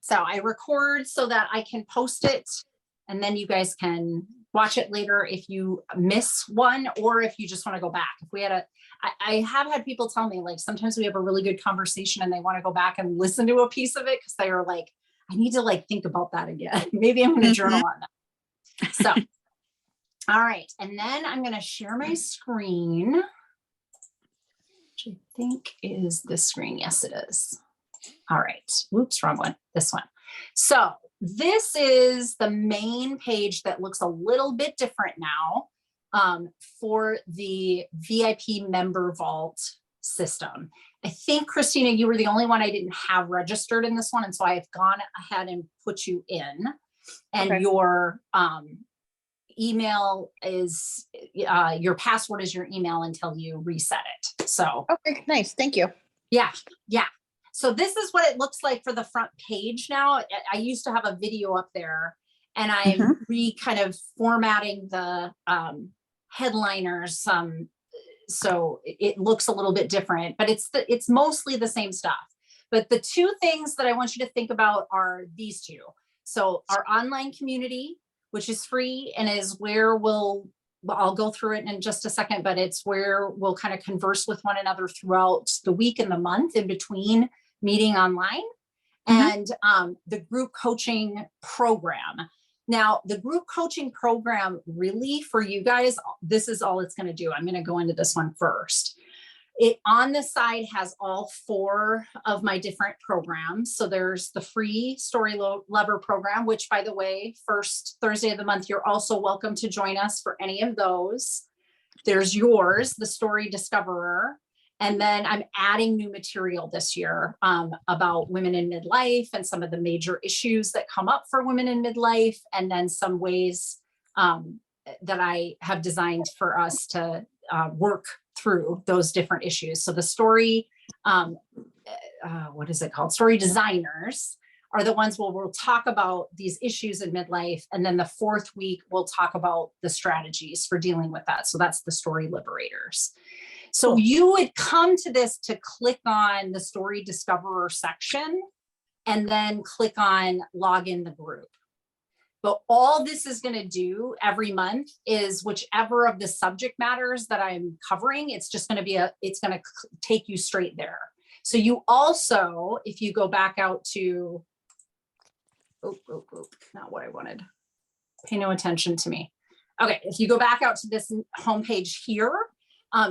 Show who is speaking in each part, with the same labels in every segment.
Speaker 1: So I record so that I can post it, and then you guys can watch it later if you miss one, or if you just want to go back. If we had I have had people tell me, like, sometimes we have a really good conversation and they want to go back and listen to a piece of it because they are like, I need to like think about that again. Maybe I'm going to journal on that. So, all right. And then I'm going to share my screen, which I think is this screen. Yes, it is. All right. Whoops, wrong one. This one. So this is the main page that looks a little bit different now for the VIP member vault system. I think, Christina, you were the only one I didn't have registered in this one. And so I've gone ahead and put you in, and okay. Your email is, your password is your email until you reset it. So.
Speaker 2: Okay, nice. Thank you.
Speaker 1: Yeah. Yeah. So this is what it looks like for the front page now. I used to have a video up there, and I'm kind of formatting the headliners so it looks a little bit different, but it's mostly the same stuff. But the two things that I want you to think about are these two. So our online community, which is free and is where I'll go through it in just a second, but it's where we'll kind of converse with one another throughout the week and the month in between meeting online, and the group coaching program. Now, the group coaching program, really for you guys, this is all it's going to do. I'm going to go into this one first. It on the side has all 4 of my different programs. So there's the free Story Lover program, which, by the way, first Thursday of the month, you're also welcome to join us for any of those. There's yours, the Story Discoverer. And then I'm adding new material this year about women in midlife and some of the major issues that come up for women in midlife, and then some ways that I have designed for us to work through those different issues. So the story, what is it called? Story designers are the ones where we'll talk about these issues in midlife. And then the 4th week, we'll talk about the strategies for dealing with that. So that's the Story Liberators. So you would come to this to click on the Story Discoverer section and then click on log in the group. But all this is going to do every month is whichever of the subject matters that I'm covering, it's just going to be it's going to take you straight there. So you also, if you go back out to, not what I wanted. Pay no attention to me. Okay, if you go back out to this homepage here,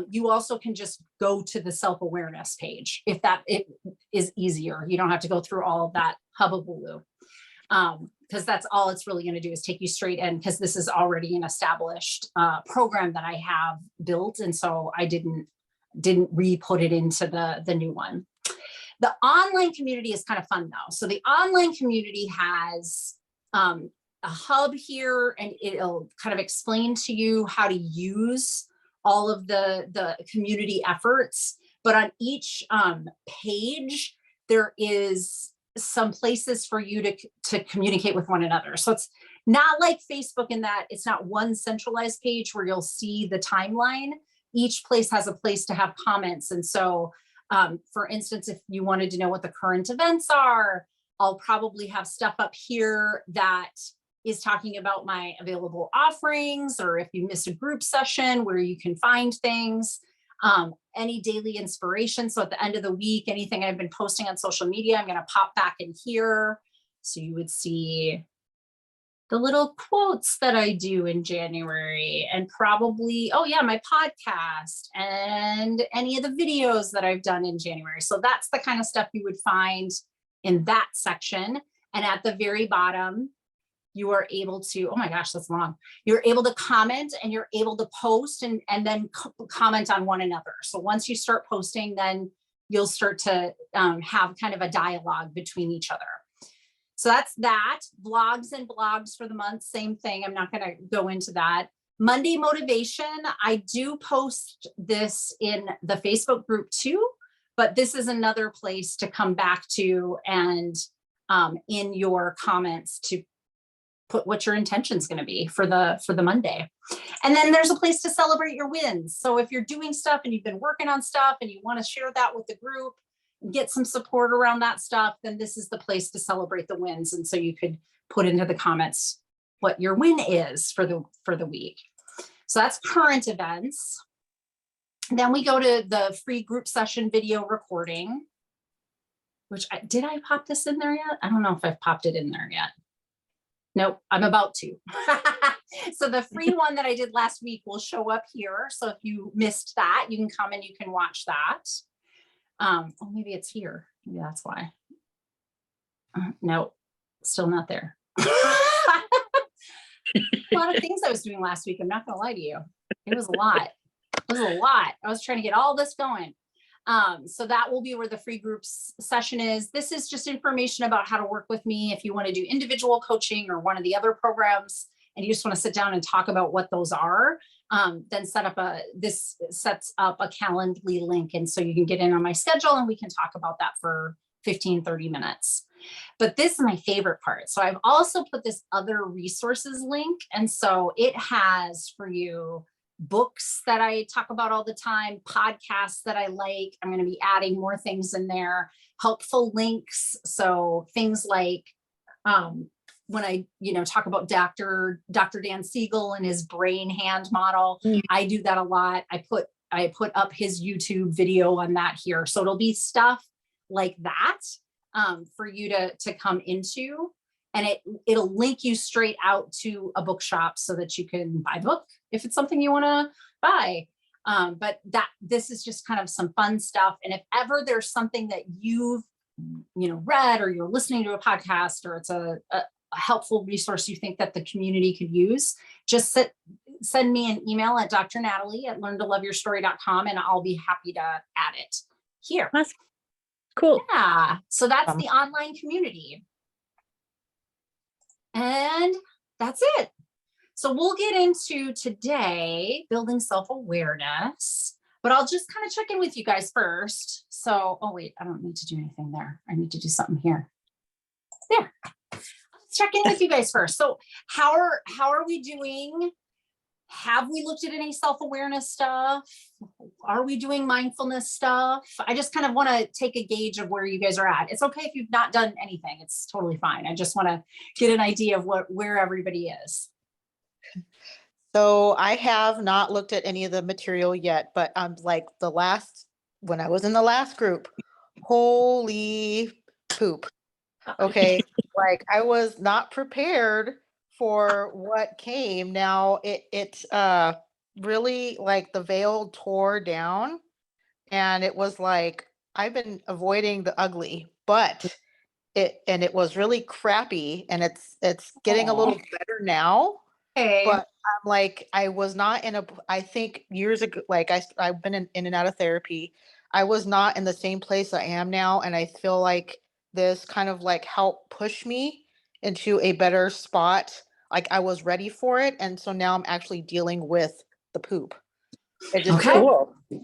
Speaker 1: you also can just go to the self-awareness page if it is easier. You don't have to go through all of that hubbubaloo, because that's all it's really going to do is take you straight in, because this is already an established program that I have built, and so I didn't re-put it into the new one. The online community is kind of fun though. So the online community has a hub here, and it'll kind of explain to you how to use all of the community efforts. But on each page, there is some places for you to communicate with one another. So it's not like Facebook in that it's not one centralized page where you'll see the timeline. Each place has a place to have comments. And so, for instance, if you wanted to know what the current events are, I'll probably have stuff up here that is talking about my available offerings, or if you missed a group session where you can find things, any daily inspiration. So at the end of the week, anything I've been posting on social media, I'm going to pop back in here. So you would see the little quotes that I do in January, and probably, oh yeah, my podcast and any of the videos that I've done in January. So that's the kind of stuff you would find in that section. And at the very bottom, you are able to, oh my gosh, that's long. You're able to comment, and you're able to post and then comment on one another. So once you start posting, then you'll start to have kind of a dialogue between each other. So that's that. Vlogs and blogs for the month, same thing. I'm not going to go into that. Monday motivation, I do post this in the Facebook group too, but this is another place to come back to, and in your comments to put what your intention is going to be for the Monday. And then there's a place to celebrate your wins. So if you're doing stuff and you've been working on stuff and you want to share that with the group, get some support around that stuff, then this is the place to celebrate the wins. And so you could put into the comments what your win is for the week. So that's current events. Then we go to the free group session video recording, which did I pop this in there yet? I don't know if I've popped it in there yet. Nope, I'm about to. So the free one that I did last week will show up here. So if you missed that, you can come and you can watch that. Oh, maybe it's here. Maybe that's why. Nope, still not there. A lot of things I was doing last week. I'm not gonna lie to you. It was a lot. It was a lot. I was trying to get all this going. So that will be where the free groups session is. This is just information about how to work with me. If you want to do individual coaching or one of the other programs, and you just want to sit down and talk about what those are, then this sets up a Calendly link. And so you can get in on my schedule and we can talk about that for 15, 30 minutes. But this is my favorite part. So I've also put this other resources link. And so it has for you books that I talk about all the time, podcasts that I like. I'm going to be adding more things in there, helpful links. So things like when I, talk about Dr. Dan Siegel and his brain hand model, I do that a lot. I put up his YouTube video on that here. So it'll be stuff like that for you to come into, and it'll link you straight out to a bookshop so that you can buy the book if it's something you want to buy. But this is just kind of some fun stuff. And if ever there's something that you've read, or you're listening to a podcast, or it's a helpful resource you think that the community could use, just send me an email at drnatalie@learntoloveyourstory.com, and I'll be happy to add it here.
Speaker 2: That's cool.
Speaker 1: Yeah, so that's the online community. And that's it. So we'll get into today building self-awareness, but I'll just kind of check in with you guys first. So, oh wait, I don't need to do anything there. I need to do something here. There. Let's check in with you guys first. So how are we doing? Have we looked at any self-awareness stuff? Are we doing mindfulness stuff? I just kind of want to take a gauge of where you guys are at. It's okay if you've not done anything. It's totally fine. I just want to get an idea of where everybody is.
Speaker 3: So I have not looked at any of the material yet, but I'm like when I was in the last group, holy poop. Okay. Like I was not prepared for what came. Now it really, like, the veil tore down, and it was like, I've been avoiding the ugly, but it was really crappy, and it's getting a little better now.
Speaker 1: Okay.
Speaker 3: But I'm like, I was not I think years ago, like I've been in and out of therapy. I was not in the same place I am now. And I feel like this kind of like helped push me into a better spot. Like I was ready for it. And so now I'm actually dealing with the poop. It just
Speaker 1: Okay.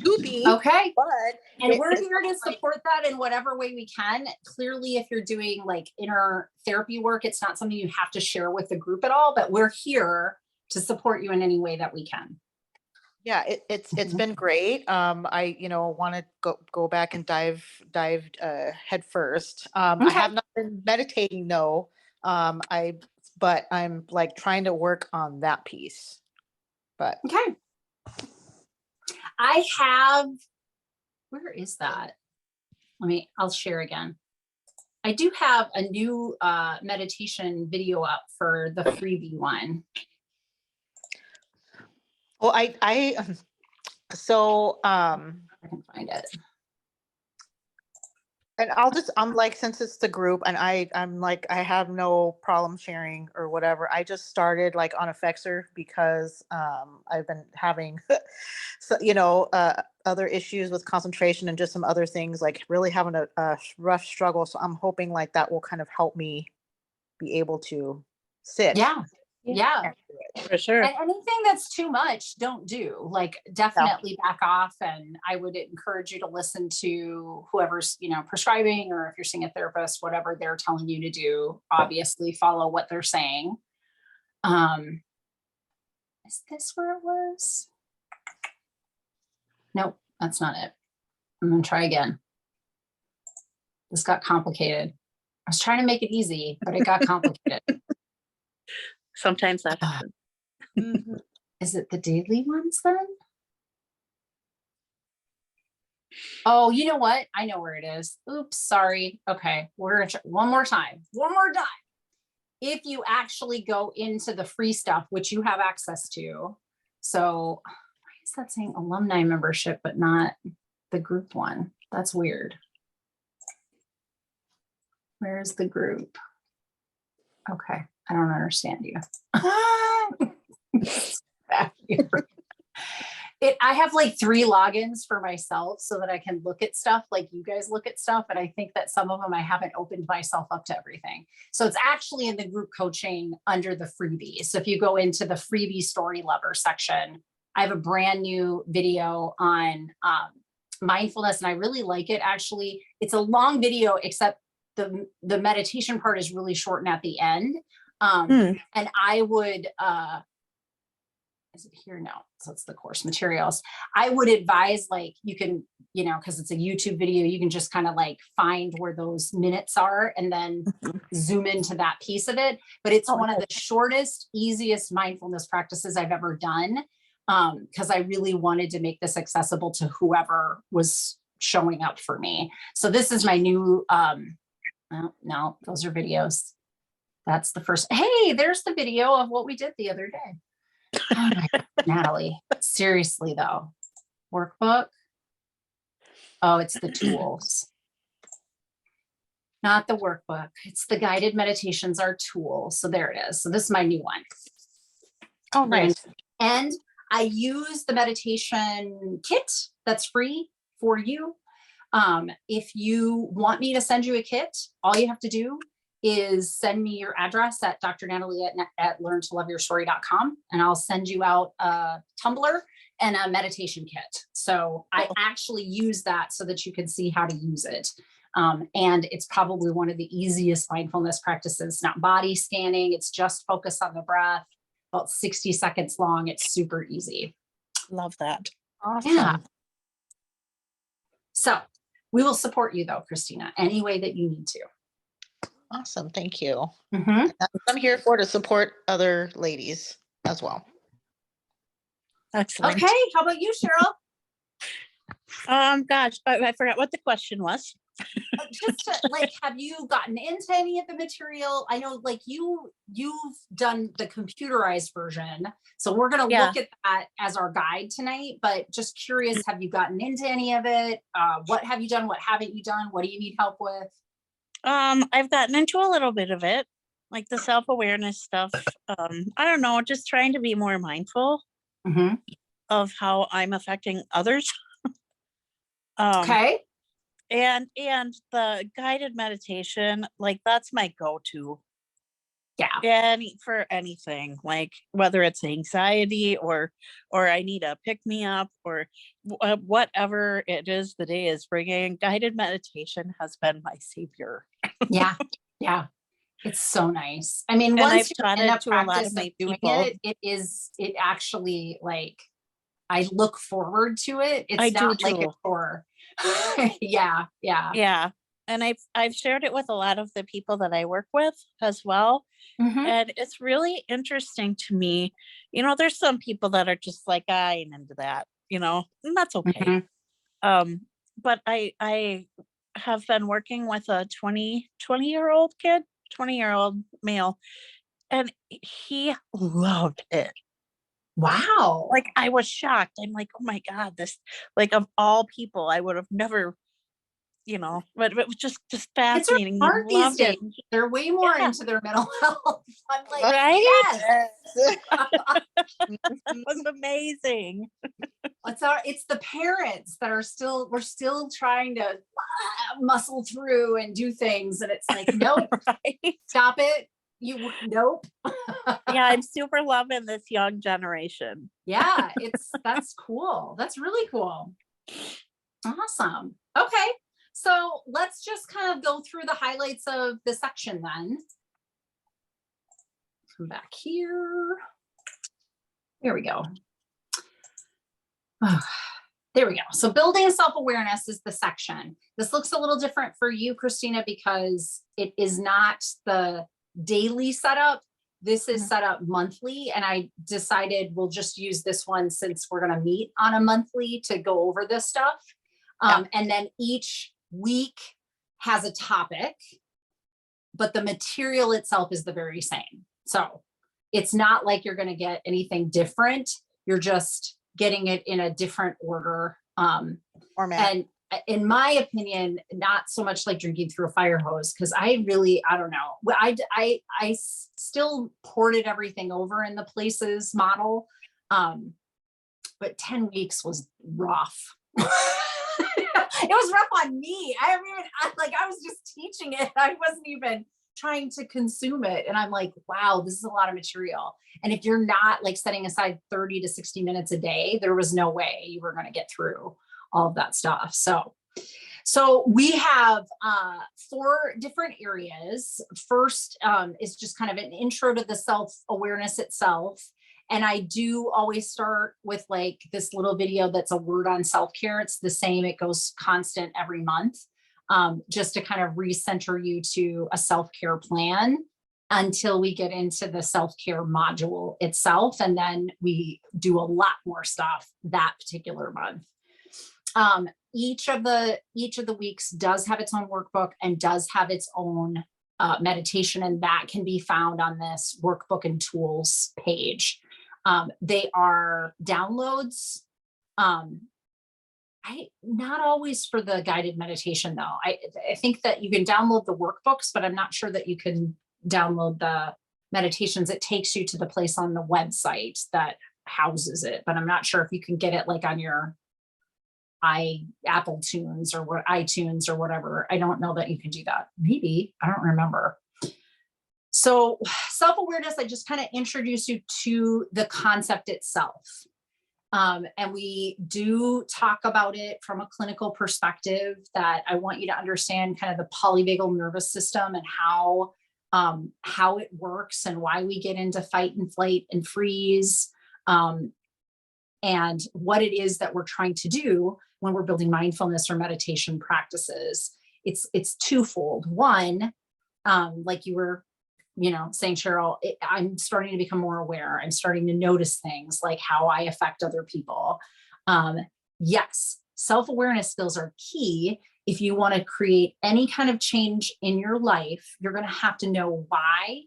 Speaker 3: poopy.
Speaker 1: Okay.
Speaker 3: But
Speaker 1: we're here to support that in whatever way we can. Clearly, if you're doing like inner therapy work, it's not something you have to share with the group at all, but we're here to support you in any way that we can.
Speaker 3: Yeah, it's been great. I want to go back and dive head first. I have not been meditating though. But I'm like trying to work on that piece. But
Speaker 1: okay. I have, where is that? I'll share again. I do have a new meditation video up for the freebie one.
Speaker 3: Well, I can
Speaker 1: find it.
Speaker 3: And I'm like, since it's the group, and I'm like, I have no problem sharing or whatever. I just started like on Effexor because I've been having, other issues with concentration and just some other things, like really having a rough struggle. So I'm hoping like that will kind of help me be able to sit.
Speaker 1: Yeah.
Speaker 2: For sure.
Speaker 1: And anything that's too much, don't do. Like definitely back off. And I would encourage you to listen to whoever's, prescribing, or if you're seeing a therapist, whatever they're telling you to do, obviously follow what they're saying. Is this where it was? Nope, that's not it. I'm gonna try again. This got complicated. I was trying to make it easy, but it got complicated.
Speaker 2: Sometimes that
Speaker 1: Ah.
Speaker 2: happens.
Speaker 3: Mhm.
Speaker 1: Is it the daily ones then? Oh, you know what? I know where it is. Oops, sorry. Okay, we're gonna try one more time. One more time. If you actually go into the free stuff, which you have access to. So why is that saying alumni membership, but not the group one? That's weird. Where's the group? Okay, I don't understand you. Back here. I have like 3 logins for myself so that I can look at stuff like you guys look at stuff. And I think that some of them I haven't opened myself up to everything. So it's actually in the group coaching under the freebies. So if you go into the freebie story lover section, I have a brand new video on mindfulness, and I really like it. Actually, it's a long video, except the meditation part is really short and at the end. And I would, is it here? No. So it's the course materials. I would advise, like, you can, you know, because it's a YouTube video, you can just kind of like find where those minutes are and then zoom into that piece of it. But it's one of the shortest, easiest mindfulness practices I've ever done. Because I really wanted to make this accessible to whoever was showing up for me. So this is my new, well, no, those are videos. That's the first. Hey, there's the video of what we did the other day. Oh my God, Natalie, seriously though, workbook. Oh, it's the tools, not the workbook. It's the guided meditations are tools. So there it is. So this is my new one.
Speaker 3: Oh, nice.
Speaker 1: And I use the meditation kit that's free for you. If you want me to send you a kit, all you have to do is send me your address at drnatalie@, learntoloveyourstory.com, and I'll send you out a tumbler and a meditation kit. So I actually use that so that you can see how to use it. And it's probably one of the easiest mindfulness practices, not body scanning. It's just focus on the breath, about 60 seconds long. It's super easy.
Speaker 2: Love that.
Speaker 3: Awesome.
Speaker 1: Yeah. So we will support you though, Christina, any way that you need to.
Speaker 3: Awesome. Thank you.
Speaker 1: Mhm.
Speaker 3: That's what I'm here for, to support other ladies as well.
Speaker 2: Excellent.
Speaker 1: Okay, how about you, Cheryl?
Speaker 2: Gosh, I forgot what the question was.
Speaker 1: Just to, like, have you gotten into any of the material? I know, like, you've done the computerized version, so we're going to
Speaker 2: Yeah.
Speaker 1: look at that as our guide tonight. But just curious, have you gotten into any of it? What have you done? What haven't you done? What do you need help with?
Speaker 2: I've gotten into a little bit of it, like the self-awareness stuff. I don't know, just trying to be more mindful
Speaker 1: Mhm.
Speaker 2: of how I'm affecting others.
Speaker 1: Okay.
Speaker 2: And the guided meditation, like that's my go-to.
Speaker 1: Yeah.
Speaker 2: For anything, like whether it's anxiety or I need a pick me up or whatever it is the day is bringing, guided meditation has been my savior.
Speaker 1: Yeah. Yeah. It's so nice. I mean,
Speaker 2: And
Speaker 1: once
Speaker 2: I've
Speaker 1: you're
Speaker 2: taught
Speaker 1: in
Speaker 2: it
Speaker 1: a
Speaker 2: to a lot
Speaker 1: practice
Speaker 2: of
Speaker 1: of
Speaker 2: my
Speaker 1: doing
Speaker 2: people.
Speaker 1: it actually, like, I look forward to it. It's
Speaker 2: I do
Speaker 1: not like a
Speaker 2: too.
Speaker 1: chore. Yeah. Yeah.
Speaker 2: Yeah. And I've shared it with a lot of the people that I work with as well.
Speaker 1: Mhm.
Speaker 2: And it's really interesting to me. You know, there's some people that are just like, I ain't into that, and that's okay.
Speaker 1: Mhm.
Speaker 2: But I have been working with a 20-year-old kid, 20-year-old male, and he loved it.
Speaker 1: Wow.
Speaker 2: Like, I was shocked. I'm like, oh my God, this, like, of all people, I would have never, but it was just
Speaker 1: Kids are
Speaker 2: fascinating. He
Speaker 1: smart these
Speaker 2: loved
Speaker 1: days.
Speaker 2: it.
Speaker 1: They're way more
Speaker 2: Yeah.
Speaker 1: into their mental health. I'm like,
Speaker 2: Right?
Speaker 1: yes.
Speaker 2: That was amazing.
Speaker 1: It's the parents that we're still trying to muscle through and do things. And it's like, nope,
Speaker 2: Right?
Speaker 1: stop it. Nope.
Speaker 2: Yeah, I'm super loving this young generation.
Speaker 1: Yeah, that's cool. That's really cool. Awesome. Okay. So let's just kind of go through the highlights of the section then. Come back here. Here we go. There we go. So building self-awareness is the section. This looks a little different for you, Christina, because it is not the daily setup. This is
Speaker 3: Mhm.
Speaker 1: set up monthly, and I decided we'll just use this one since we're going to meet on a monthly to go over this stuff. And then each week has a topic, but the material itself is the very same. So it's not like you're going to get anything different. You're just getting it in a different order.
Speaker 3: Format.
Speaker 1: And in my opinion, not so much like drinking through a fire hose, because I don't know. Well, I still ported everything over in the Places model, but 10 weeks was rough. It was rough on me. I was just teaching it. I wasn't even trying to consume it. And I'm like, wow, this is a lot of material. And if you're not like setting aside 30 to 60 minutes a day, there was no way you were going to get through all of that stuff. So we have 4 different areas. First is just kind of an intro to the self-awareness itself. And I do always start with like this little video that's a word on self-care. It's the same, it goes constant every month, just to kind of recenter you to a self-care plan until we get into the self-care module itself. And then we do a lot more stuff that particular month. Each of the weeks does have its own workbook and does have its own meditation, and that can be found on this workbook and tools page. They are downloads. Not always for the guided meditation though. I think that you can download the workbooks, but I'm not sure that you can download the meditations. It takes you to the place on the website that houses it, but I'm not sure if you can get it like on your Apple Tunes or iTunes or whatever. I don't know that you can do that. Maybe, I don't remember. So self-awareness, I just kind of introduce you to the concept itself. And we do talk about it from a clinical perspective, that I want you to understand kind of the polyvagal nervous system and how it works and why we get into fight and flight and freeze, and what it is that we're trying to do when we're building mindfulness or meditation practices. It's twofold. One, like you were saying, Cheryl, I'm starting to become more aware. I'm starting to notice things like how I affect other people. Yes, self-awareness skills are key. If you want to create any kind of change in your life, you're going to have to know why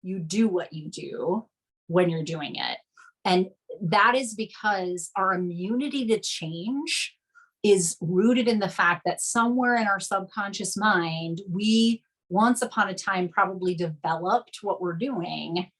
Speaker 1: you do what you do when you're doing it. And that is because our immunity to change is rooted in the fact that somewhere in our subconscious mind, we once upon a time probably developed what we're doing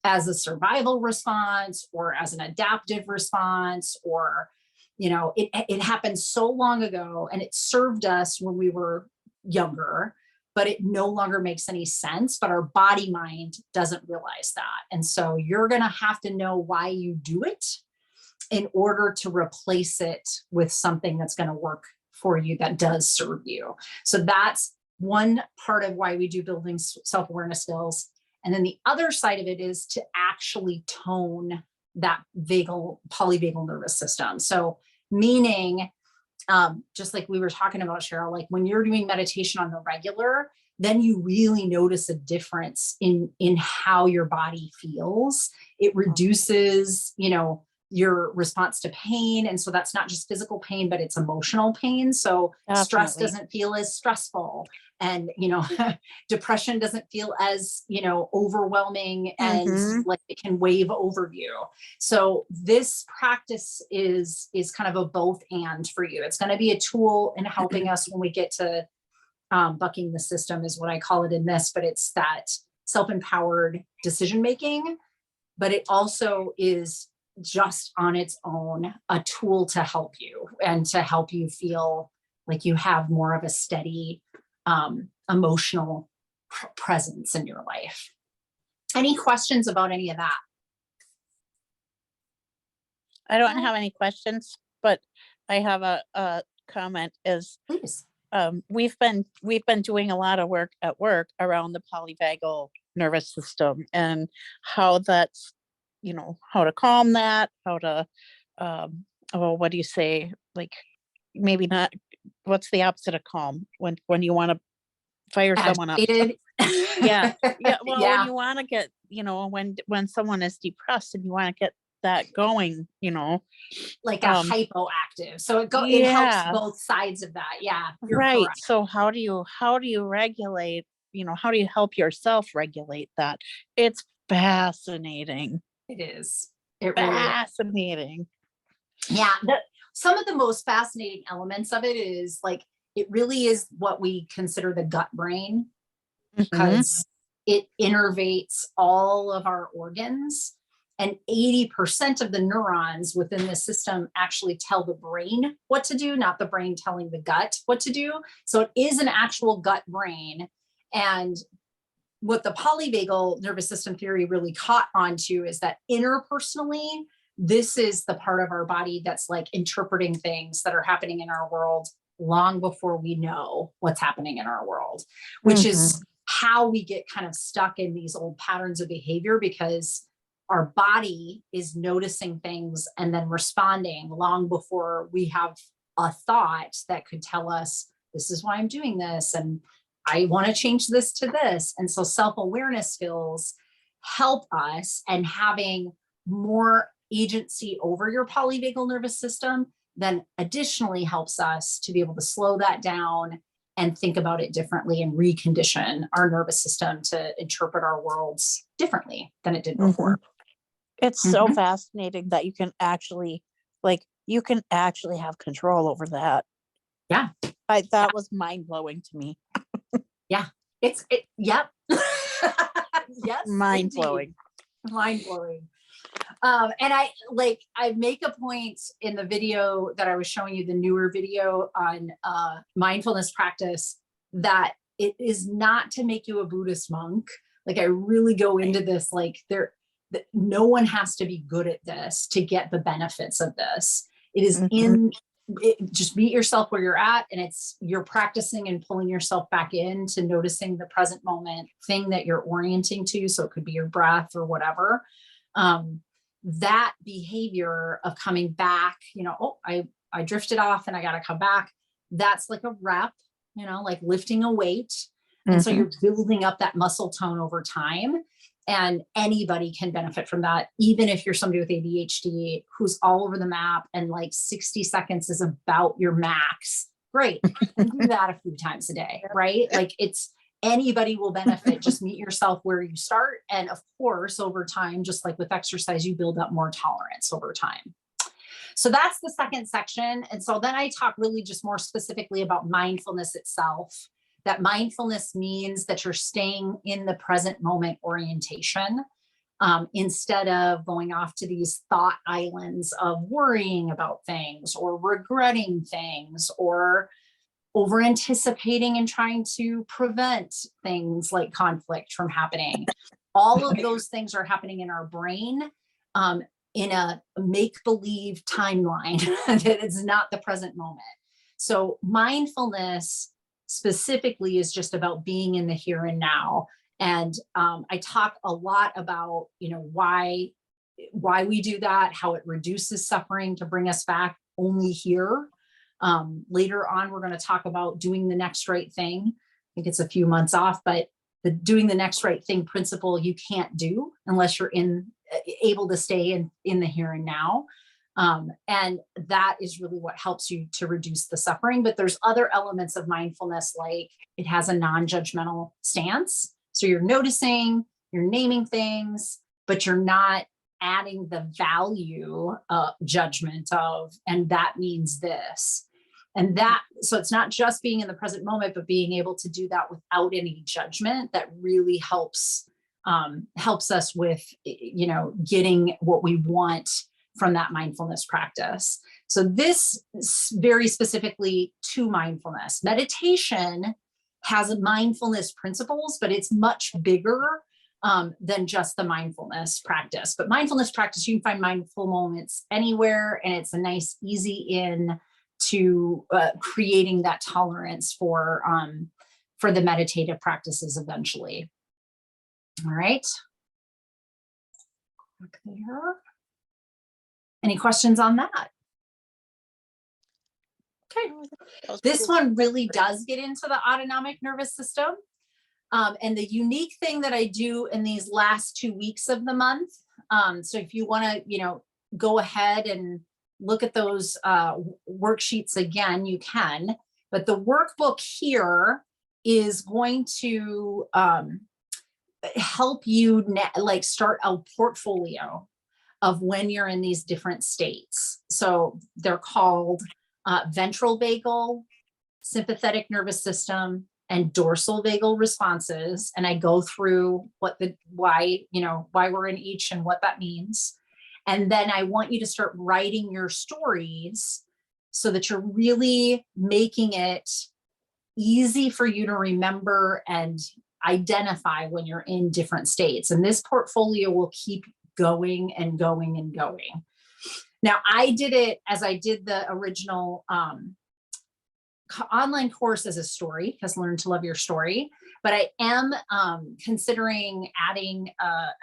Speaker 1: as a survival response or as an adaptive response, or it happened so long ago and it served us when we were younger, but it no longer makes any sense. But our body mind doesn't realize that. And so you're going to have to know why you do it in order to replace it with something that's going to work for you, that does serve you. So that's one part of why we do building self-awareness skills. And then the other side of it is to actually tone that polyvagal nervous system. So meaning, just like we were talking about, Cheryl, like when you're doing meditation on the regular, then you really notice a difference in how your body feels. It reduces, your response to pain. And so that's not just physical pain, but it's emotional pain. So stress
Speaker 2: Definitely.
Speaker 1: doesn't feel as stressful, and, depression doesn't feel as, overwhelming and like it can wave over you. So this practice is kind of a both and for you. It's going to be a tool in helping us when we get to bucking the system is what I call it in this, but it's that self-empowered decision-making, but it also is just on its own a tool to help you and to help you feel like you have more of a steady emotional presence in your life. Any questions about any of that?
Speaker 2: I don't have any questions, but I have a comment is,
Speaker 1: Please.
Speaker 2: we've been doing a lot of work at work around the polyvagal nervous system and how that's, how to calm that, how to oh, what do you say? Like, maybe not, what's the opposite of calm? When you want to fire someone up?
Speaker 1: Agitated.
Speaker 2: Yeah. Yeah. Well, when
Speaker 1: Yeah,
Speaker 2: you want to get, when someone is depressed and you want to get that going,
Speaker 1: like a
Speaker 2: um,
Speaker 1: hypoactive. So it helps
Speaker 2: yeah,
Speaker 1: both sides of that. Yeah, you're
Speaker 2: right.
Speaker 1: correct.
Speaker 2: So how do you regulate, how do you help yourself regulate that? It's fascinating.
Speaker 1: It is. It really is.
Speaker 2: Fascinating.
Speaker 1: Yeah, some of the most fascinating elements of it is like it really is what we consider the gut brain,
Speaker 2: Mhm.
Speaker 1: because it innervates all of our organs. And 80% of the neurons within the system actually tell the brain what to do, not the brain telling the gut what to do. So it is an actual gut brain. And what the polyvagal nervous system theory really caught onto is that interpersonally, this is the part of our body that's like interpreting things that are happening in our world long before we know what's happening in our world, which is how we get kind of stuck in these old patterns of behavior, because our body is noticing things and then responding long before we have a thought that could tell us, this is why I'm doing this, and I want to change this to this. And so self-awareness skills help us, and having more agency over your polyvagal nervous system then additionally helps us to be able to slow that down and think about it differently and recondition our nervous system to interpret our worlds differently than it did before.
Speaker 2: It's so
Speaker 1: Mhm.
Speaker 2: fascinating that you can actually have control over that.
Speaker 1: Yeah.
Speaker 2: That was mind blowing to me.
Speaker 1: Yeah. Yep. Yes,
Speaker 2: Mind
Speaker 1: indeed.
Speaker 2: blowing.
Speaker 1: Mind blowing. And I make a point in the video that I was showing you, the newer video on mindfulness practice, that it is not to make you a Buddhist monk. Like I really go into this, like no one has to be good at this to get the benefits of this. It is just meet yourself where you're at, and you're practicing and pulling yourself back into noticing the present moment thing that you're orienting to. So it could be your breath or whatever. That behavior of coming back, oh, I drifted off and I got to come back. That's like a rep, like lifting a weight. And so you're building up that muscle tone over time. And anybody can benefit from that, even if you're somebody with ADHD who's all over the map and like 60 seconds is about your max. Great. And do that a few times a day, right? Like anybody will benefit. Just meet yourself where you start. And of course, over time, just like with exercise, you build up more tolerance over time. So that's the second section. And so then I talk really just more specifically about mindfulness itself. That mindfulness means that you're staying in the present moment orientation, instead of going off to these thought islands of worrying about things or regretting things or over anticipating and trying to prevent things like conflict from happening. All of those things are happening in our brain, in a make-believe timeline that is not the present moment. So mindfulness specifically is just about being in the here and now. And I talk a lot about, why we do that, how it reduces suffering to bring us back only here. Later on, we're going to talk about doing the next right thing. I think it's a few months off, but the doing the next right thing principle you can't do unless you're able to stay in the here and now. And that is really what helps you to reduce the suffering. But there's other elements of mindfulness, like it has a non-judgmental stance. So you're noticing, you're naming things, but you're not adding the value judgment of, and that means this. And so it's not just being in the present moment, but being able to do that without any judgment. That really helps us with, getting what we want from that mindfulness practice. So this very specifically to mindfulness. Meditation has mindfulness principles, but it's much bigger than just the mindfulness practice. But mindfulness practice, you can find mindful moments anywhere, and it's a nice, easy in to creating that tolerance for the meditative practices eventually. All right. Back there. Any questions on that? Okay.
Speaker 3: That was
Speaker 1: This
Speaker 3: cool.
Speaker 1: one really does get into the autonomic nervous system. And the unique thing that I do in these last 2 weeks of the month, so if you want to, go ahead and look at those worksheets again, you can. But the workbook here is going to help you start a portfolio of when you're in these different states. So they're called ventral vagal, sympathetic nervous system, and dorsal vagal responses. And I go through why we're in each and what that means. And then I want you to start writing your stories so that you're really making it easy for you to remember and identify when you're in different states. And this portfolio will keep going and going and going. Now, I did it as I did the original online course as a story, because Learn to Love Your Story, but I am considering adding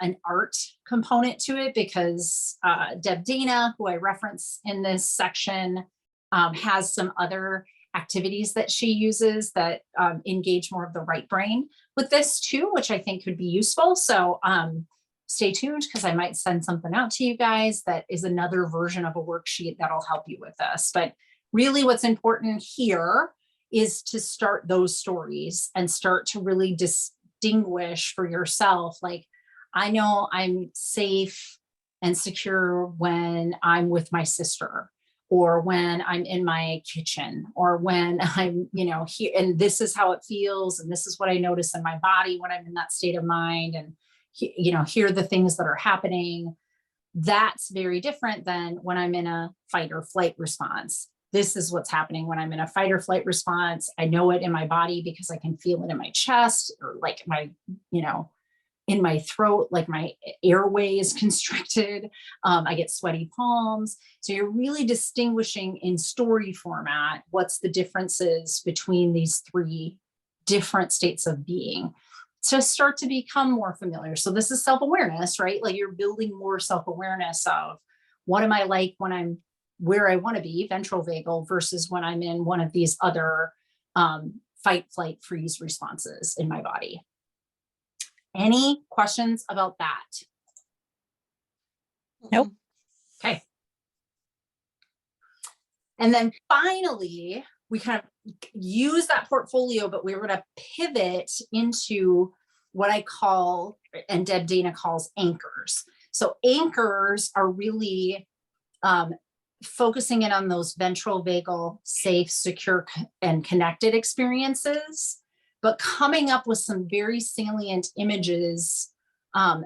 Speaker 1: an art component to it, because Deb Dana, who I reference in this section, has some other activities that she uses that engage more of the right brain with this too, which I think could be useful. So stay tuned, because I might send something out to you guys that is another version of a worksheet that'll help you with this. But really what's important here is to start those stories and start to really distinguish for yourself. Like, I know I'm safe and secure when I'm with my sister, or when I'm in my kitchen, or when I'm, here, and this is how it feels. And this is what I notice in my body when I'm in that state of mind. And, here are the things that are happening. That's very different than when I'm in a fight or flight response. This is what's happening when I'm in a fight or flight response. I know it in my body because I can feel it in my chest, or like my, in my throat, like my airway is constricted. I get sweaty palms. So you're really distinguishing in story format what's the differences between these three different states of being, to start to become more familiar. So this is self-awareness, right? Like, you're building more self-awareness of what am I like when I'm where I want to be, ventral vagal, versus when I'm in one of these other fight, flight, freeze responses in my body. Any questions about that?
Speaker 2: Nope.
Speaker 1: Okay. And then finally, we kind of use that portfolio, but we're going to pivot into what I call, and Deb Dana calls, anchors. So anchors are really focusing in on those ventral vagal, safe, secure, and connected experiences, but coming up with some very salient images.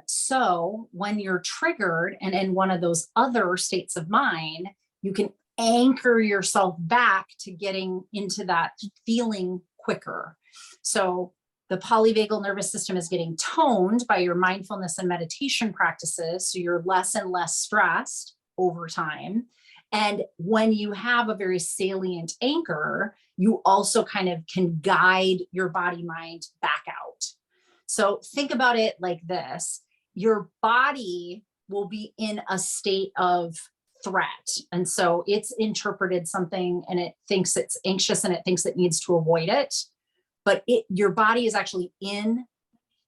Speaker 1: So when you're triggered and in one of those other states of mind, you can anchor yourself back to getting into that feeling quicker. So the polyvagal nervous system is getting toned by your mindfulness and meditation practices. So you're less and less stressed over time. And when you have a very salient anchor, you also kind of can guide your body mind back out. So think about it like this. Your body will be in a state of threat. And so it's interpreted something and it thinks it's anxious and it thinks it needs to avoid it. But your body is actually in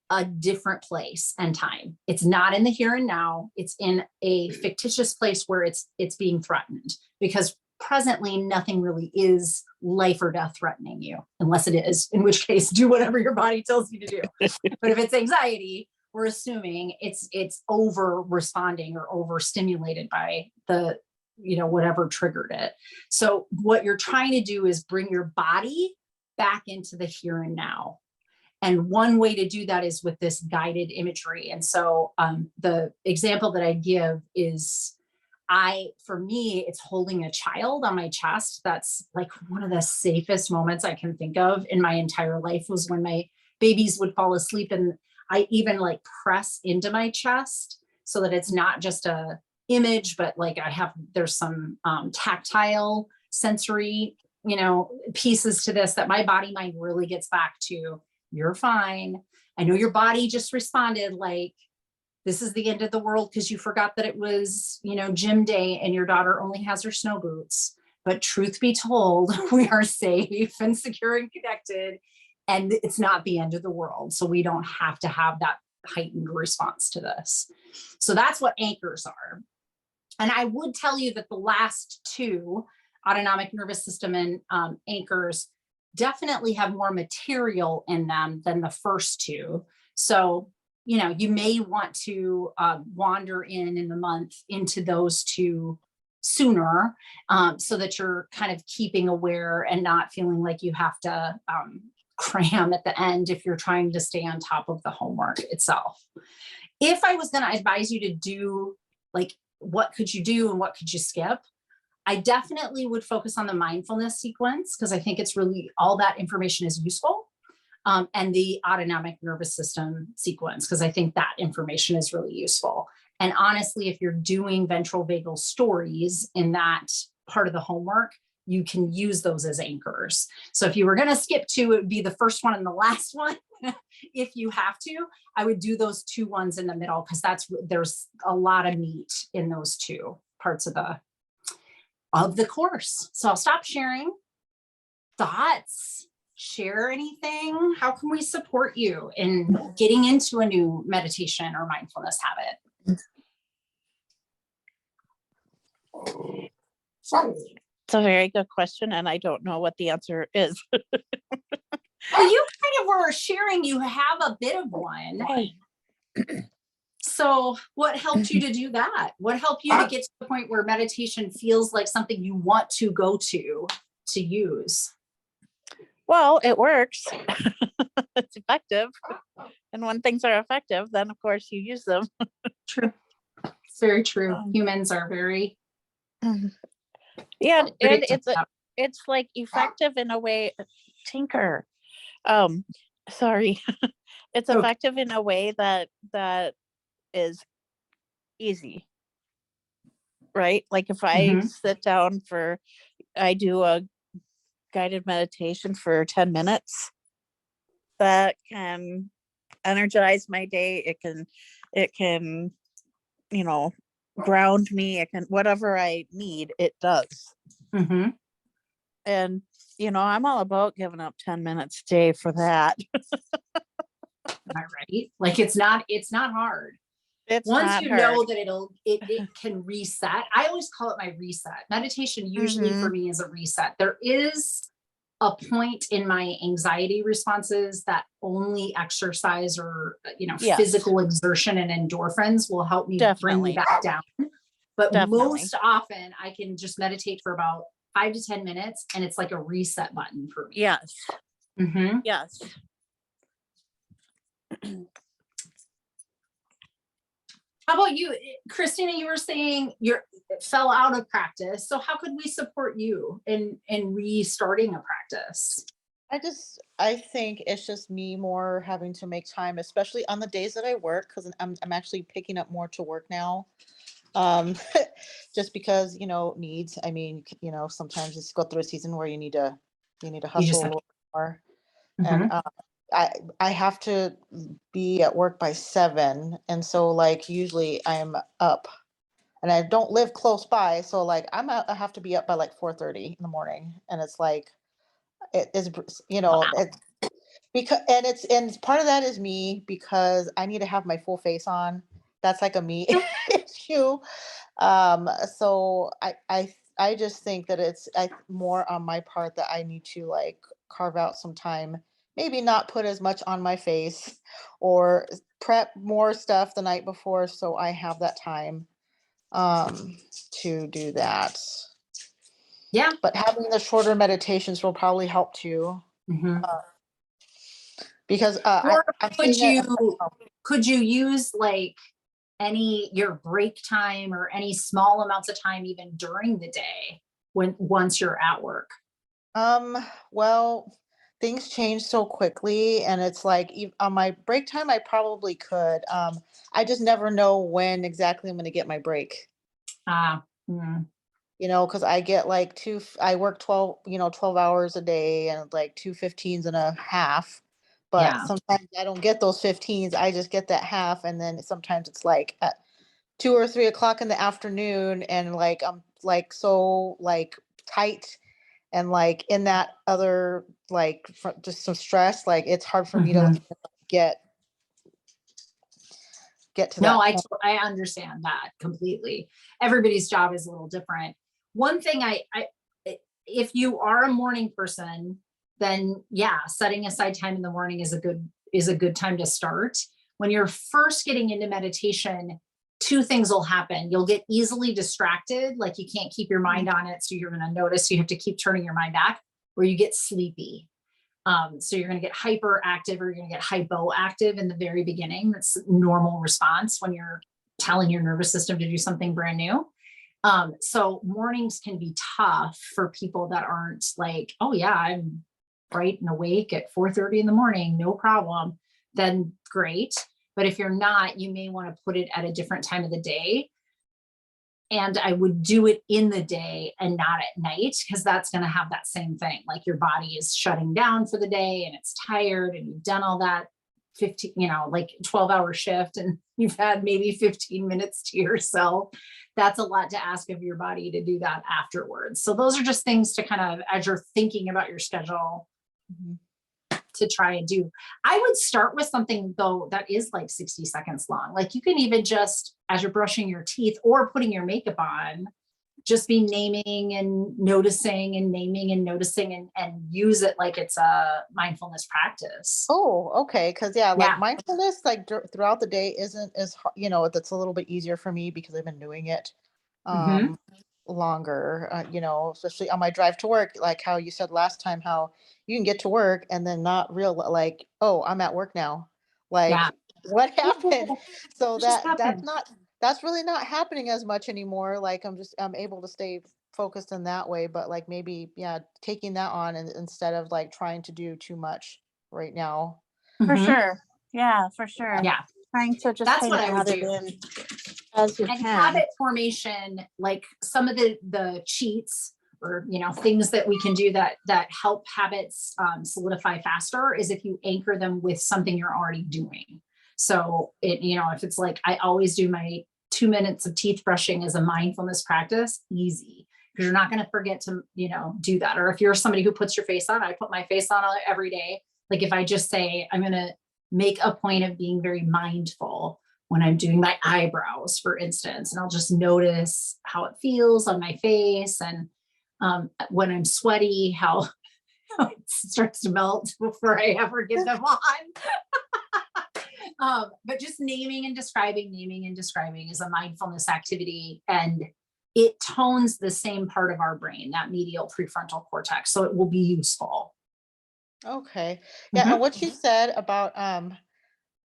Speaker 1: a different place and time. It's not in the here and now. It's in a fictitious place where it's being threatened, because presently nothing really is life or death threatening you, unless it is, in which case do whatever your body tells you to do. But if it's anxiety, we're assuming it's over responding or overstimulated by the, whatever triggered it. So what you're trying to do is bring your body back into the here and now. And one way to do that is with this guided imagery. And so the example that I give is, for me, it's holding a child on my chest. That's like one of the safest moments I can think of in my entire life, was when my babies would fall asleep and I even like press into my chest so that it's not just a image, but like there's some tactile sensory, pieces to this that my body mind really gets back to. You're fine. I know your body just responded like, this is the end of the world because you forgot that it was, gym day and your daughter only has her snow boots. but truth be told, we are safe and secure and connected, and it's not the end of the world. So we don't have to have that heightened response to this. So that's what anchors are. And I would tell you that the last two, autonomic nervous system and anchors, definitely have more material in them than the first two. So, you know, you may want to wander in the month into those two sooner, so that you're kind of keeping aware and not feeling like you have to cram at the end if you're trying to stay on top of the homework itself. If I was going to advise you to do like, what could you do and what could you skip? I definitely would focus on the mindfulness sequence, because I think it's really all that information is useful. And the autonomic nervous system sequence, because I think that information is really useful. And honestly, if you're doing ventral vagal stories in that part of the homework, you can use those as anchors. So if you were going to skip two, it would be the first one and the last one. If you have to, I would do those two ones in the middle, because there's a lot of meat in those two parts of the course. So I'll stop sharing. Thoughts? Share anything? How can we support you in getting into a new meditation or mindfulness habit?
Speaker 2: It's a very good question, and I don't know what the answer is.
Speaker 1: Well, you kind of were sharing you have a bit of one.
Speaker 2: Right.
Speaker 1: So what helped you to do that? What helped you to get to the point where meditation feels like something you want to go to use?
Speaker 2: Well, it works. It's effective. And when things are effective, then of course you use them.
Speaker 1: True. It's very true. Humans are very
Speaker 2: Yeah, and
Speaker 1: predictable.
Speaker 2: it's like effective in a way. Tinker. Sorry. It's
Speaker 1: Okay.
Speaker 2: effective in a way that is easy. Right? Like if I
Speaker 1: Mhm.
Speaker 2: sit down I do a guided meditation for 10 minutes, that can energize my day. It can, you know, ground me. It can, whatever I need, it does.
Speaker 1: Mhm.
Speaker 2: And, you know, I'm all about giving up 10 minutes a day for that.
Speaker 1: Am I right? Like it's not hard.
Speaker 2: It's
Speaker 1: Once
Speaker 2: not
Speaker 1: you
Speaker 2: hard.
Speaker 1: know that it can reset. I always call it my reset. Meditation usually for me is a reset. There is a point in my anxiety responses that only exercise or, you know,
Speaker 2: Yes.
Speaker 1: physical exertion and endorphins will help me bring
Speaker 2: Definitely.
Speaker 1: me back down. But
Speaker 2: Definitely.
Speaker 1: most often I can just meditate for about 5 to 10 minutes and it's like a reset button for me.
Speaker 2: Yes.
Speaker 1: Mhm.
Speaker 2: Yes.
Speaker 1: How about you, Christina? You were saying you fell out of practice. So how could we support you in restarting a practice?
Speaker 3: I think it's just me more having to make time, especially on the days that I work, because I'm actually picking up more to work now. Um, just because, you know, needs. I mean, you know, sometimes you just go through a season where you need to
Speaker 1: You
Speaker 3: hustle
Speaker 1: just
Speaker 3: a
Speaker 1: have
Speaker 3: little more.
Speaker 1: to.
Speaker 3: And
Speaker 1: Mhm.
Speaker 3: I have to be at work by 7, and so like usually I'm up, and I don't live close by, so like I have to be up by like 4:30 in the morning, and it's like it is, you know,
Speaker 1: Wow.
Speaker 3: it's because and part of that is me, because I need to have my full face on. That's like a me issue. So I just think that it's more on my part that I need to like carve out some time, maybe not put as much on my face, or prep more stuff the night before so I have that time to do that.
Speaker 1: Yeah.
Speaker 3: But having the shorter meditations will probably help too,
Speaker 1: Mhm.
Speaker 3: because
Speaker 1: Or
Speaker 3: I'm
Speaker 1: could
Speaker 3: seeing it.
Speaker 1: you use like your break time or any small amounts of time even during the day once you're at work?
Speaker 3: Well, things change so quickly, and it's like on my break time, I probably could. I just never know when exactly I'm going to get my break.
Speaker 1: Ah, mm,
Speaker 3: You know, because I get like I work 12 hours a day, and like 2 15s and a half. But
Speaker 1: yeah.
Speaker 3: sometimes I don't get those 15s. I just get that half, and then sometimes it's like at 2 or 3 o'clock in the afternoon, and like I'm like so like tight and like in that other, like just some stress, like it's hard for me to
Speaker 1: Mhm.
Speaker 3: get to
Speaker 1: No,
Speaker 3: that point.
Speaker 1: I understand that completely. Everybody's job is a little different. One thing if you are a morning person, then yeah, setting aside time in the morning is a good time to start. When you're first getting into meditation, two things will happen. You'll get easily distracted, like you can't keep your mind on it, so you're going to notice you have to keep turning your mind back, or you get sleepy. So you're going to get hyperactive or you're going to get hypoactive in the very beginning. That's a normal response when you're telling your nervous system to do something brand new. So mornings can be tough for people that aren't like, oh yeah, I'm bright and awake at 4:30 in the morning, no problem. Then great. But if you're not, you may want to put it at a different time of the day. And I would do it in the day and not at night, because that's going to have that same thing. Like your body is shutting down for the day and it's tired and you've done all that 15, like 12-hour shift and you've had maybe 15 minutes to yourself. That's a lot to ask of your body to do that afterwards. So those are just things to kind of, as you're thinking about your schedule, to try and do. I would start with something though that is like 60 seconds long. Like you can even just, as you're brushing your teeth or putting your makeup on, just be naming and noticing and naming and noticing and use it like it's a mindfulness practice.
Speaker 3: Oh, okay. Cause yeah, like
Speaker 1: Yeah.
Speaker 3: mindfulness, like throughout the day isn't as hard, that's a little bit easier for me because I've been doing it
Speaker 1: Mhm.
Speaker 3: longer, especially on my drive to work, like how you said last time, how you can get to work and then not real like, oh, I'm at work now.
Speaker 1: Yeah.
Speaker 3: Like what happened? So
Speaker 1: What just
Speaker 3: that's
Speaker 1: happened?
Speaker 3: not, that's really not happening as much anymore. Like I'm able to stay focused in that way, but like maybe, yeah, taking that on and instead of like trying to do too much right now.
Speaker 2: For
Speaker 1: Mhm.
Speaker 2: sure. Yeah, for sure.
Speaker 1: Yeah.
Speaker 2: Trying to just
Speaker 1: That's
Speaker 2: kind
Speaker 1: what
Speaker 2: of
Speaker 1: I would
Speaker 2: add it
Speaker 1: do.
Speaker 2: in as you
Speaker 1: And
Speaker 2: can.
Speaker 1: habit formation, like some of the cheats or things that we can do that help habits solidify faster, is if you anchor them with something you're already doing. So if it's like I always do my 2 minutes of teeth brushing as a mindfulness practice, easy, because you're not going to forget to do that. Or if you're somebody who puts your face on, I put my face on every day. Like if I just say I'm going to make a point of being very mindful when I'm doing my eyebrows, for instance, and I'll just notice how it feels on my face. And when I'm sweaty, how it starts to melt before I ever get them on. But just naming and describing is a mindfulness activity. And it tones the same part of our brain, that medial prefrontal cortex. So it will be useful.
Speaker 3: Okay. Yeah. And
Speaker 1: Mhm.
Speaker 3: what you said about,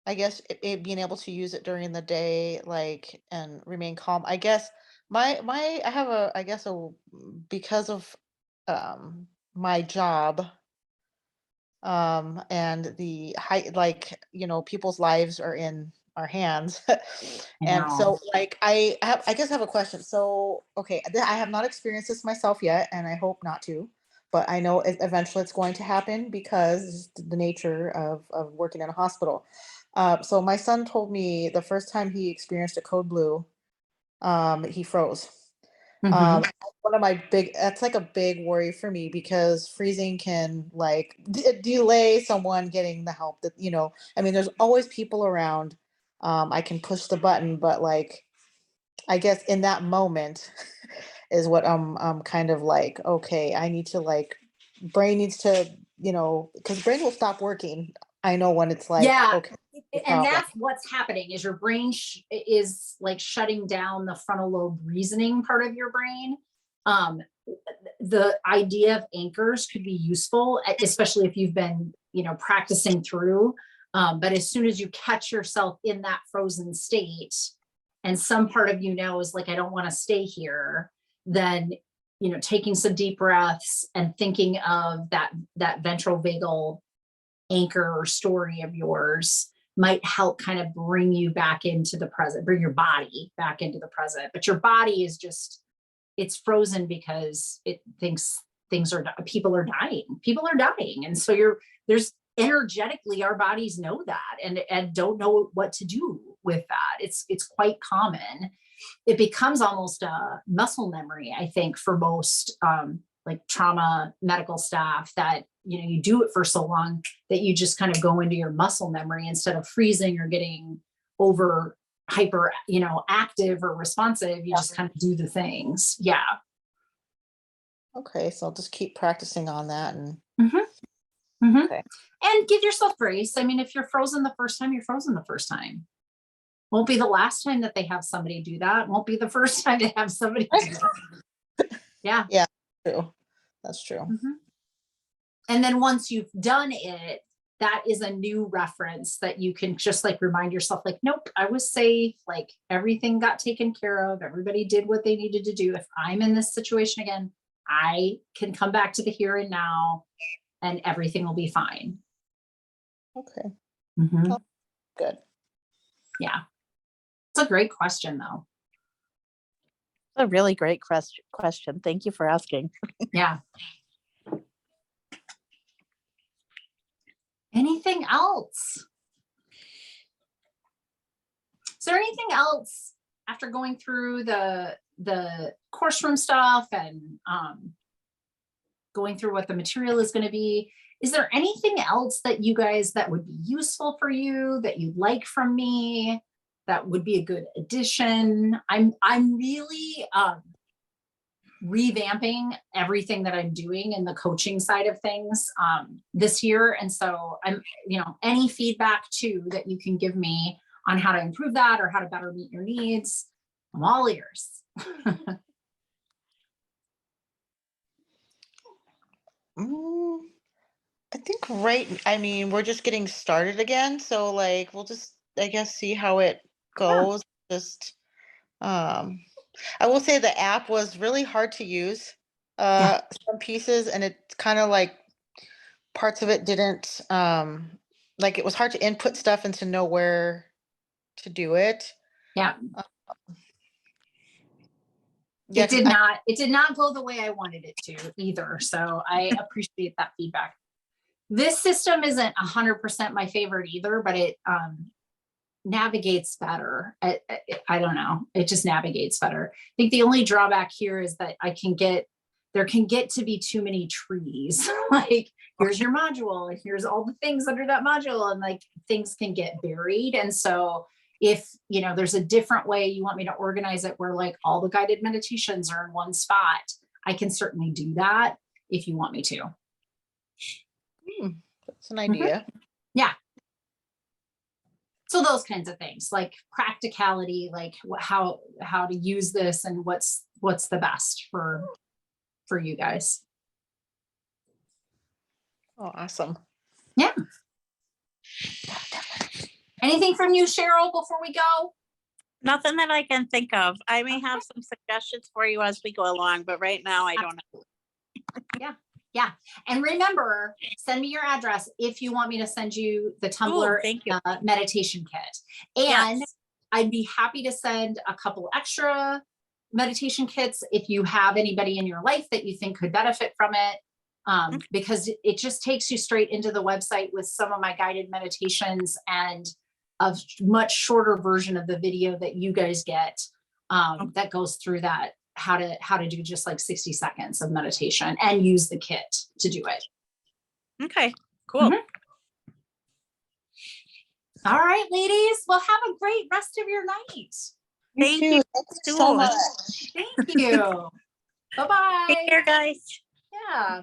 Speaker 3: I guess it being able to use it during the day, like, and remain calm. I guess I have I guess because of my job, and the high, like, people's lives are in our hands.
Speaker 1: I
Speaker 3: And
Speaker 1: know.
Speaker 3: so like I guess I have a question. So okay, I have not experienced this myself yet, and I hope not to, but I know eventually it's going to happen because the nature of working in a hospital. So my son told me the first time he experienced a code blue, he froze.
Speaker 1: Mhm.
Speaker 3: One of my that's like a big worry for me because freezing can like delay someone getting the help that, I mean, there's always people around. I can push the button, but like, I guess in that moment is what I'm kind of like, okay, I need to like, brain needs to, because brain will stop working. I know when it's like,
Speaker 1: Yeah.
Speaker 3: okay, the
Speaker 1: And
Speaker 3: problem.
Speaker 1: that's what's happening is your brain is like shutting down the frontal lobe reasoning part of your brain. Um, the idea of anchors could be useful, especially if you've been, practicing through. But as soon as you catch yourself in that frozen state, and some part of is like, I don't want to stay here, then taking some deep breaths and thinking of that ventral vagal anchor or story of yours might help kind of bring you back into the present, bring your body back into the present. But your body is just, it's frozen because it thinks people are dying. People are dying. And so there's energetically, our bodies know that and don't know what to do with that. It's quite common. It becomes almost a muscle memory, I think, for most like trauma medical staff that, you do it for so long that you just kind of go into your muscle memory instead of freezing or getting over hyper, active or responsive. You just kind of do the things. Yeah.
Speaker 3: Okay, so I'll just keep practicing on that and okay.
Speaker 1: And give yourself grace. I mean, if you're frozen the first time, you're frozen the first time. Won't be the last time that they have somebody do that. Won't be the first time they have somebody do that. Yeah.
Speaker 3: True. That's true.
Speaker 1: And then once you've done it, that is a new reference that you can just like remind yourself, like, nope, I was safe. Like everything got taken care of. Everybody did what they needed to do. If I'm in this situation again, I can come back to the here and now and everything will be fine.
Speaker 3: Okay,
Speaker 1: Mhm.
Speaker 3: good.
Speaker 1: Yeah. It's a great question though.
Speaker 2: A really great question. Thank you for asking.
Speaker 1: Yeah. Anything else? Is there anything else after going through the course room stuff and going through what the material is going to be? Is there anything else that you guys that would be useful for you that you'd like from me that would be a good addition? I'm really revamping everything that I'm doing in the coaching side of things this year. And so I'm, any feedback too that you can give me on how to improve that or how to better meet your needs, I'm all ears.
Speaker 3: I think we're just getting started again. So like, we'll just, I guess, see how it goes. Just, I will say the app was really hard to use, some pieces, and it's kind of like parts of it didn't, like it was hard to input stuff and to know where to do it.
Speaker 1: Yeah.
Speaker 3: Yeah,
Speaker 1: It did not go the way I wanted it to either. So I appreciate that feedback. This system isn't 100% my favorite either, but it navigates better. I don't know. It just navigates better. I think the only drawback here is that there can get to be too many trees. Like, here's your module, and here's all the things under that module, and like things can get buried. And so if there's a different way you want me to organize it where like all the guided meditations are in one spot, I can certainly do that if you want me to.
Speaker 3: That's an idea.
Speaker 1: Yeah. So those kinds of things, like practicality, like how to use this and what's the best for you guys.
Speaker 3: Oh, awesome.
Speaker 1: Yeah. Anything from you, Cheryl, before we go?
Speaker 2: Nothing that I can think of. I may have some suggestions for you as we go along, but right now I don't know.
Speaker 1: Yeah. And remember, send me your address if you want me to send you the Tumblr
Speaker 2: thank you.
Speaker 1: meditation kit. And
Speaker 2: Yes.
Speaker 1: I'd be happy to send a couple extra meditation kits if you have anybody in your life that you think could benefit from it. Because it just takes you straight into the website with some of my guided meditations and a much shorter version of the video that you guys get that goes through that, how to do just like 60 seconds of meditation and use the kit to do it.
Speaker 2: Okay, cool.
Speaker 1: All right, ladies. Well, have a great rest of your night.
Speaker 2: Thank you.
Speaker 3: Thank you so much.
Speaker 1: Thank you. Bye-bye.
Speaker 2: Take care, guys.
Speaker 1: Yeah.